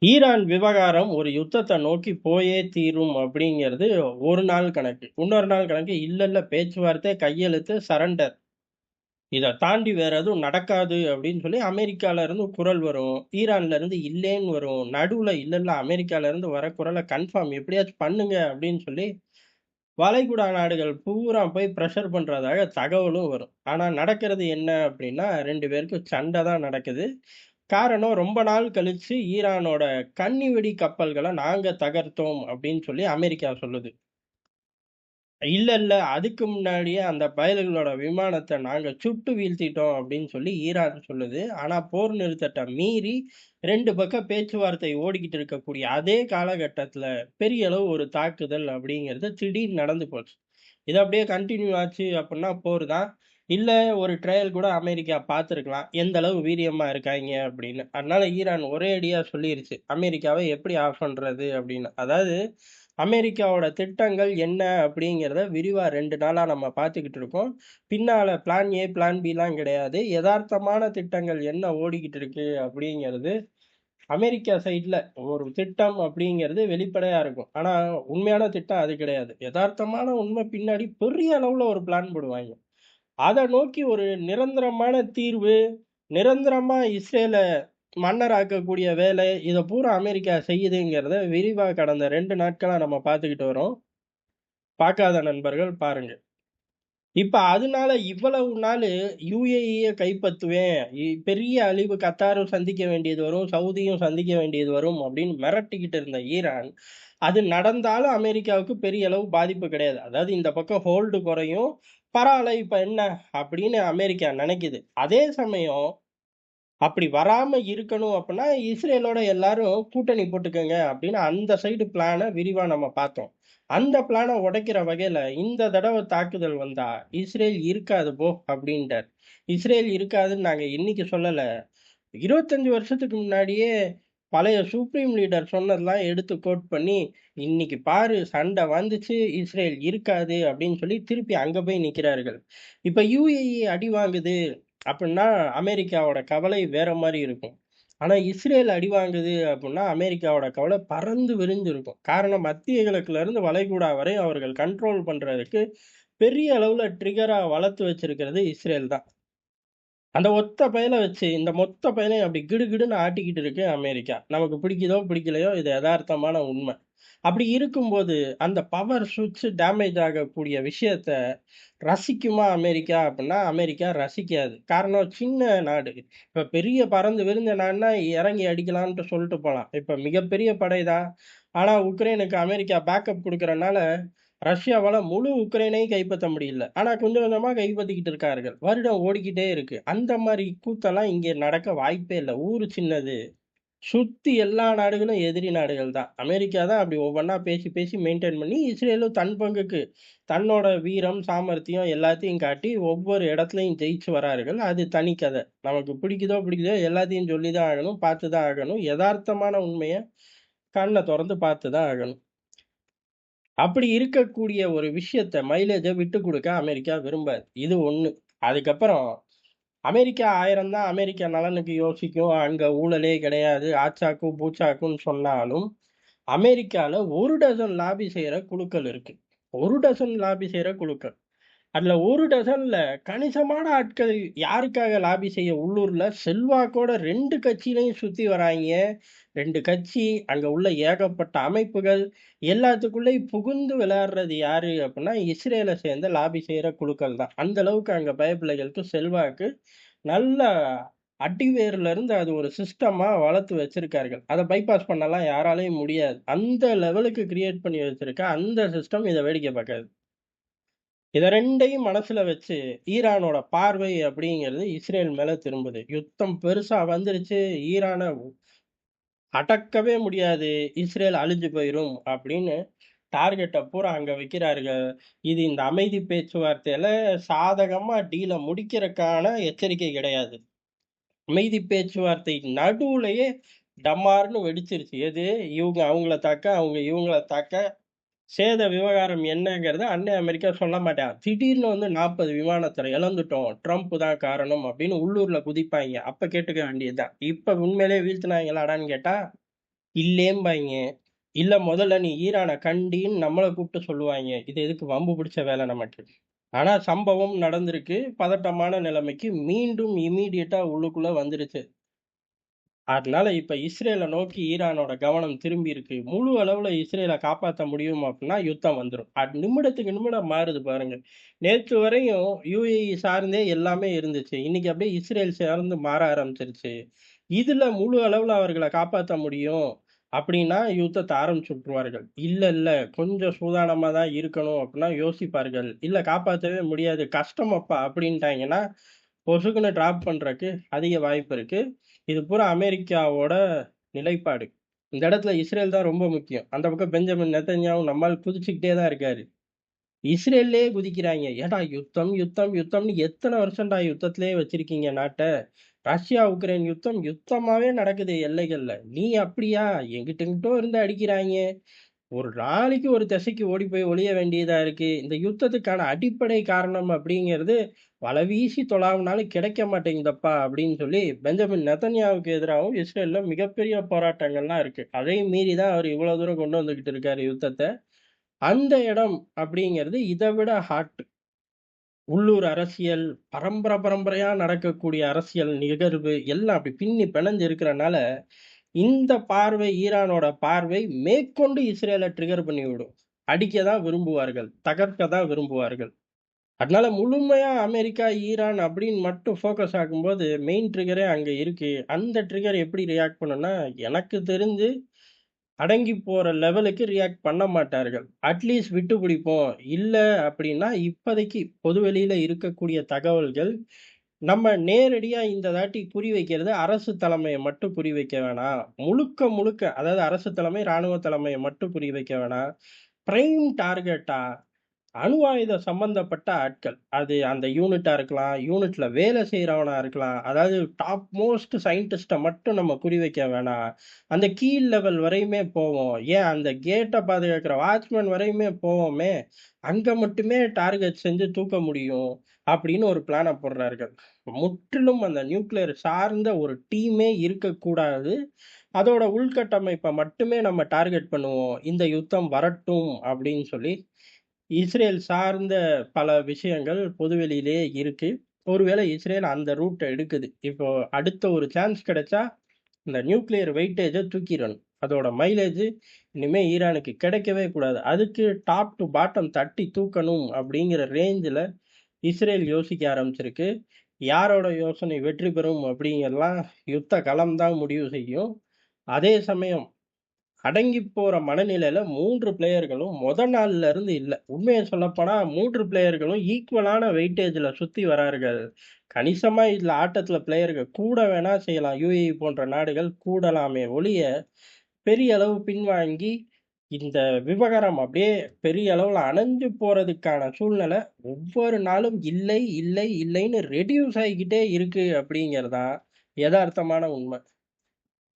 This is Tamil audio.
ஈரான் விவகாரம் ஒரு யுத்தத்த நோக்கி போயே தீரும் அப்படிங்கிறது ஒரு நாள் கணக்கு. இன்னொரு நாள் கணக்கு இல்ல பேச்சுவார்த்தை, கையெழுத்து, சரண்டர். இத தாண்டி வேற எதுவும் நடக்காது அப்படின்னு சொல்லி அமெரிக்கால இருந்து குரல் வரும். ஈரான்ல இருந்து இல்லேன்னு வரும். நடுவுல இல்ல அமெரிக்கால இருந்து வர குரல கன்ஃபார்ம் எப்படியாச்சும் பண்ணுங்க அப்படின்னு சொல்லி வளைகுடா நாடுகள் பூரா போய் பிரஷர் பண்றதாக தகவலும் வரும். ஆனா நடக்கிறது என்ன அப்படின்னா 2 பேருக்கும் சண்டை தான் நடக்குது. காரணம் ரொம்ப நாள் கழிச்சு ஈரானோட கன்னிவெடி கப்பல்கள நாங்க தகர்த்தோம் அப்படின்னு சொல்லி அமெரிக்கா சொல்லுது. இல்ல அதுக்கு முன்னாடியே அந்த பயலுகளோட விமானத்த நாங்க சுட்டு வீழ்த்திட்டோம் அப்படின்னு சொல்லி ஈரான் சொல்லுது. ஆனா போர் நிறுத்தத்த மீறி 2 பக்கம் பேச்சுவார்த்தை ஓடிக்கிட்டு இருக்கக்கூடிய அதே காலகட்டத்துல பெரிய அளவு ஒரு தாக்குதல் அப்படிங்கிறது திடீர்னு நடந்து போச்சு. இது அப்படியே கன்டின்யூ ஆச்சு அப்படின்னா போர் தான். இல்ல ஒரு ட்ரையல் கூட அமெரிக்கா பார்த்திருக்கலாம். எந்த அளவு வீரியமா இருக்காய்ங்க அப்படின்னு. அதனால ஈரான் ஒரே அடியா சொல்லிருச்சு. அமெரிக்காவ எப்படி ஆஃப் பண்றது அப்படின்னு. அதாவது அமெரிக்காவோட திட்டங்கள் என்ன அப்படிங்கிறத விரிவா 2 நாளா நம்ம பார்த்துக்கிட்டு இருக்கோம். பின்னால பிளான் ஏ, பிளான் பிலாம் கிடையாது. எதார்த்தமான திட்டங்கள் என்ன ஓடிக்கிட்டு இருக்கு அப்படிங்கிறது அமெரிக்கா சைட்ல ஒரு திட்டம் அப்படிங்கிறது வெளிப்படையா இருக்கும். ஆனா உண்மையான திட்டம் அது கிடையாது. எதார்த்தமான உண்மை பின்னாடி பெரிய அளவுல ஒரு பிளான் போடுவாய்ங்க. அத நோக்கி ஒரு நிரந்தரமான தீர்வு, நிரந்தரமா இஸ்ரேல மன்னராக்கக்கூடிய வேலை, இத பூரா அமெரிக்கா செய்யுதுங்கிறத விரிவா கடந்த 2 நாட்களா நம்ம பார்த்துக்கிட்டு வரோம். பார்க்காத நண்பர்கள் பாருங்க. இப்ப அதனால இவ்வளவு நாளு யுஏஇய கைப்பற்றுவேன். பெரிய அழிவு கத்தாரும் சந்திக்க வேண்டியது வரும். சவுதியும் சந்திக்க வேண்டியது வரும் அப்படின்னு மிரட்டிக்கிட்டு இருந்த ஈரான், அது நடந்தாலும் அமெரிக்காவுக்கு பெரிய அளவு பாதிப்பு கிடையாது. அதாவது இந்த பக்கம் ஹோல்டு குறையும். பரவால்ல இப்ப என்ன அப்படின்னு அமெரிக்கா நினைக்குது. அதே சமயம் அப்படி வராம இருக்கணும் அப்படின்னா, இஸ்ரேலோட எல்லாரும் கூட்டணி போட்டுக்கங்க அப்படின்னு அந்த சைடு பிளான விரிவா நம்ம பார்த்தோம். அந்த பிளான உடைக்கிற வகையில இந்த தடவ தாக்குதல் வந்தா, இஸ்ரேல் இருக்காது போ அப்படின்ட்டார். இஸ்ரேல் இருக்காதுன்னு நாங்க இன்னைக்கு சொல்லல. 25 வருஷத்துக்கு முன்னாடியே பழைய சுப்ரீம் லீடர் சொன்னதெல்லாம் எடுத்து கோட் பண்ணி, இன்னைக்கு பாரு சண்டை வந்துச்சு, இஸ்ரேல் இருக்காது அப்படின்னு சொல்லி திருப்பி அங்க போய் நிக்கிறார்கள். இப்ப யுஏஇ அடி வாங்குது அப்படின்னா, அமெரிக்காவோட கவலை வேற மாரி இருக்கும். ஆனா இஸ்ரேல் அடி வாங்குது அப்படின்னா, அமெரிக்காவோட கவலை பறந்து விரிஞ்சிருக்கும். காரணம் மத்திய கிழக்குல இருந்து வளைகுடா வரை அவர்கள் கண்ட்ரோல் பண்றதுக்கு பெரிய அளவுல ட்ரிகரா வளர்த்து வச்சிருக்கிறது இஸ்ரேல் தான். அந்த ஒத்த பயல வச்சு, இந்த மொத்த பயலையும் அப்படி கிடுகிடுன்னு ஆட்டிக்கிட்டு இருக்கு அமெரிக்கா. நமக்கு பிடிக்குதோ, பிடிக்கலையோ இது எதார்த்தமான உண்மை. அப்படி இருக்கும்போது, அந்த பவர் சுவிட்ச் டேமேஜ் ஆகக்கூடிய விஷயத்த ரசிக்குமா அமெரிக்கா அப்படின்னா, அமெரிக்கா ரசிக்காது. காரணம் சின்ன நாடு. இப்ப பெரிய பறந்து விரிஞ்ச நாடுனா இறங்கி அடிக்கலான்ட்டு சொல்லிட்டு போலாம். இப்ப மிகப்பெரிய படை தான். ஆனா உக்ரைனுக்கு அமெரிக்கா பேக்கப் குடுக்கறனால, ரஷ்யாவால முழு உக்ரைனையும் கைப்பற்ற முடியல. ஆனா கொஞ்சம் கொஞ்சமா கைப்பத்திக்கிட்டு இருக்கார்கள். வருடம் ஓடிக்கிட்டே இருக்கு. அந்த மாரி கூத்தெல்லாம் இங்க நடக்க வாய்ப்பே இல்ல. ஊரு சின்னது. சுத்தி எல்லா நாடுகளும் எதிரி நாடுகள் தான். அமெரிக்கா தான் அப்படி ஒவ்வொன்னா பேசி பேசி மெயின்டெயின் பண்ணி, இஸ்ரேலும் தன் பங்குக்கு தன்னோட வீரம், சாமர்த்தியம் எல்லாத்தையும் காட்டி ஒவ்வொரு இடத்துலயும் ஜெயிச்சு வரார்கள். அது தனி கதை. நமக்கு பிடிக்குதோ, பிடிக்கலையோ எல்லாத்தையும் சொல்லி தான் ஆகணும், பார்த்து தான் ஆகணும். எதார்த்தமான உண்மைய கண்ண தொறந்து பார்த்து தான் ஆகணும். அப்படி இருக்கக்கூடிய ஒரு விஷயத்த மைலேஜ விட்டுக் குடுக்க அமெரிக்கா விரும்பாது. இது 1. அதுக்கப்புறம் அமெரிக்கா 1000 தான் அமெரிக்கா நலனுக்கு யோசிக்கும். அங்க ஊழலே கிடையாது. ஆச்சாக்கும், பூச்சாக்கும்ன்னு சொன்னாலும், அமெரிக்கால 1 டசன் லாபி செய்ற குழுக்கள் இருக்கு. 1 டசன் லாபி செய்ற குழுக்கள். அதுல 1 டசன்ல கணிசமான ஆட்கள் யாருக்காக லாபி செய்ய உள்ளூர்ல செல்வாக்கோட 2 கட்சியிலயும் சுத்தி வராய்ங்க. 2 கட்சி, அங்க உள்ள ஏகப்பட்ட அமைப்புகள், எல்லாத்துக்குள்ளயும் புகுந்து விளையாடுறது யாரு அப்படின்னா, இஸ்ரேல சேர்ந்த லாபி செய்ற குழுக்கள் தான். அந்த அளவுக்கு அங்க பயப்பிள்ளைகளுக்கு செல்வாக்கு நல்ல அடிவேர்ல இருந்து அது ஒரு சிஸ்டமா வளர்த்து வச்சிருக்கார்கள். அத பைபாஸ் பண்ணலாம் யாராலயும் முடியாது. அந்த லெவலுக்கு கிரியேட் பண்ணி வச்சிருக்க அந்த சிஸ்டம் இத வேடிக்கை பார்க்காது. இத 2யும் மனசுல வச்சு, ஈரானோட பார்வை அப்படிங்கிறது இஸ்ரேல் மேல திரும்புது. யுத்தம் பெருசா வந்துருச்சு, ஈரான அடக்கவே முடியாது, இஸ்ரேல் அழிஞ்சு போயிரும் அப்படின்னு டார்கெட்ட பூரா அங்க வைக்கிறார்கள். இது இந்த அமைதி பேச்சுவார்த்தையில சாதகமா டீல முடிக்கிறதுக்கான எச்சரிக்கை கிடையாது. அமைதி பேச்சுவார்த்தை நடுவுலயே டமார்ன்னு வெடிச்சிருச்சு. எது? இவங்க அவங்கள தாக்க, அவங்க இவங்கள தாக்க. சேத விவகாரம் என்னங்கிறத அன்னை அமெரிக்கா சொல்ல மாட்டான். திடீர்னு வந்து 40 விமானத்த இழந்துட்டோம். ட்ரம்ப் தான் காரணம் அப்படின்னு உள்ளூர்ல குதிப்பாய்ங்க. அப்ப கேட்டுக்க வேண்டியதுதான். இப்ப உண்மையிலேயே வீழ்த்துனாங்களாடான்னு கேட்டா, இல்லேம்பாய்ங்க. இல்ல முதல்ல நீ ஈரான கண்டின்னு நம்மள கூப்பிட்டு சொல்லுவாய்ங்க. இது எதுக்கு வம்பு பிடிச்ச வேலை நமக்கு. ஆனா சம்பவம் நடந்திருக்கு. பதட்டமான நிலைமைக்கு மீண்டும் இம்மீடியட்டா உள்ளுக்குள்ள வந்துருச்சு. அதனால இப்ப இஸ்ரேல நோக்கி ஈரானோட கவனம் திரும்பி இருக்கு. முழு அளவுல இஸ்ரேல காப்பாத்த முடியும் அப்டின்னா யுத்தம் வந்துரும். நிமிடத்துக்கு நிமிடம் மாறுது பாருங்க. நேத்து வரையும் யுஏஇ சார்ந்தே எல்லாமே இருந்துச்சு. இன்னைக்கு அப்படியே இஸ்ரேல் சார்ந்து மாற ஆரம்பிச்சிருச்சு. இதுல முழு அளவுல அவர்கள காப்பாத்த முடியும் அப்டின்னா யுத்தத்த ஆரம்பிச்சு விட்டுருவார்கள். இல்ல, இல்ல கொஞ்சம் சூதானமா தான் இருக்கணும் அப்டின்னா யோசிப்பார்கள். இல்ல காப்பாத்தவே முடியாது கஷ்டம் அப்பா அப்டின்ட்டாங்கன்னா, பொசுக்குன்னு டிராப் பண்றக்கு அதிக வாய்ப்பு இருக்கு. இது பூரா அமெரிக்காவோட நிலைப்பாடு. இந்த இடத்துல இஸ்ரேல் தான் ரொம்ப முக்கியம். அந்த பக்கம் பெஞ்சமின் நெத்தன்யாகு நம்மாள் குதிச்சுக்கிட்டே தான் இருக்காரு. இஸ்ரேல்லயே குதிக்கிறாய்ங்க. ஏன்டா யுத்தம், யுத்தம், யுத்தம்னு எத்தன வருஷம்டா யுத்தத்திலேயே வச்சிருக்கீங்க நாட்ட? ரஷ்யா, உக்ரைன் யுத்தம் யுத்தமாவே நடக்குது எல்லைகள்ல. நீ அப்படியா? எங்கிட்டு எங்கிட்டோ இருந்து அடிக்கிறாய்ங்க. ஒரு நாளைக்கு ஒரு திசைக்கு ஓடி போய் ஒளிய வேண்டியதா இருக்கு. இந்த யுத்தத்துக்கான அடிப்படை காரணம் அப்படிங்கிறது, வலை வீசி தொலாவுனாலும் கிடைக்க மாட்டேங்குதப்பா அப்படின்னு சொல்லி பெஞ்சமின் நெதன்யாவுக்கு எதிராவும் இஸ்ரேல்ல மிகப்பெரிய போராட்டங்கள்லாம் இருக்கு. அதையும் மீறி தான் அவர் இவ்வளவு தூரம் கொண்டு வந்துகிட்டு இருக்காரு யுத்தத்த. அந்த இடம் அப்படிங்கிறது இத விட ஹாட். உள்ளூர் அரசியல், பரம்பரையா நடக்கக்கூடிய அரசியல் நிகழ்வு எல்லாம் அப்படி பின்னி பிணைஞ்சு இருக்கிறனால, இந்த பார்வை ஈரானோட பார்வை மேற்கொண்டு இஸ்ரேல ட்ரிகர் பண்ணிவிடும். அடிக்க தான் விரும்புவார்கள். தகர்க்க தான் விரும்புவார்கள். அதனால முழுமையா அமெரிக்கா, ஈரான் அப்படின்னு மட்டும் ஃபோக்கஸ் ஆகும்போது, மெயின் ட்ரிகரே அங்க இருக்கு. அந்த ட்ரிகர் எப்படி ரியாக்ட் பண்ணும்னா, எனக்கு தெரிஞ்சு அடங்கி போற லெவலுக்கு ரியாக்ட் பண்ண மாட்டார்கள். அட்லீஸ்ட் விட்டு பிடிப்போம். இல்ல அப்படின்னா, இப்போதைக்கு பொதுவெளியில இருக்கக்கூடிய தகவல்கள், நம்ம நேரடியா இந்த தாட்டி குறி வைக்கிறது அரசு தலைமைய மட்டும் குறி வைக்க வேணாம். முழுக்க முழுக்க அதாவது அரசு தலைமை, ராணுவ தலைமைய மட்டும் குறி வைக்க வேணாம். பிரைம் டார்கெட்டா அணு ஆயுதம் சம்பந்தப்பட்ட ஆட்கள். அது அந்த யூனிட்டா இருக்கலாம், யூனிட்ல வேலை செய்றவனா இருக்கலாம். அதாவது டாப் மோஸ்ட் சயின்டிஸ்ட்ட மட்டும் நம்ம குறி வைக்க வேணாம். அந்த கீழ் லெவல் வரையுமே போவோம். ஏன் அந்த கேட்ட பாதுகாக்கிற வாட்ச்மேன் வரையுமே போவோமே! அங்க மட்டுமே டார்கெட் செஞ்சு தூக்க முடியும். அப்படின்னு ஒரு பிளான போடுறார்கள். முற்றிலும் அந்த நியூக்ளியர் சார்ந்த ஒரு டீமே இருக்கக்கூடாது. அதோட உள்கட்டமைப்ப மட்டுமே நம்ம டார்கெட் பண்ணுவோம். இந்த யுத்தம் வரட்டும் அப்படின்னு சொல்லி இஸ்ரேல் சார்ந்த பல விஷயங்கள் பொதுவெளியிலேயே இருக்கு. ஒருவேளை இஸ்ரேல் அந்த ரூட்ட எடுக்குது. இப்போ அடுத்த ஒரு சான்ஸ் கிடைச்சா, இந்த நியூக்ளியர் வெயிட்டேஜ தூக்கிரணும். அதோட மைலேஜ் இனிமே ஈரானுக்கு கிடைக்கவே கூடாது. அதுக்கு டாப் டூ பாட்டம் தட்டி தூக்கணும் அப்படிங்கிற ரேஞ்சுல இஸ்ரேல் யோசிக்க ஆரம்பிச்சிருக்கு. யாரோட யோசனை வெற்றி பெறும் அப்படிங்கிறதெல்லாம் யுத்த களம் தான் முடிவு செய்யும். அதே சமயம் அடங்கி போற மனநிலையில 3 பிளேயர்களும் நாள்ல இருந்து இல்ல. உண்மைய சொல்லப்போனா 3 பிளேயர்களும் ஈக்குவலான வெயிட்டேஜ்ல சுத்தி வரார்கள். கணிசமா இதுல ஆட்டத்துல பிளேயர்கள் கூட வேணா செய்யலாம். யுஏஇ போன்ற நாடுகள் கூடலாமே ஒழிய, பெரிய அளவு பின்வாங்கி இந்த விவகாரம் அப்படியே பெரிய அளவுல அணைஞ்சு போறதுக்கான சூழ்நிலை ஒவ்வொரு நாளும் இல்லை, இல்லை, இல்லைன்னு ரெடியூஸ் ஆயிக்கிட்டே இருக்கு அப்படிங்கிறது தான் எதார்த்தமான உண்மை.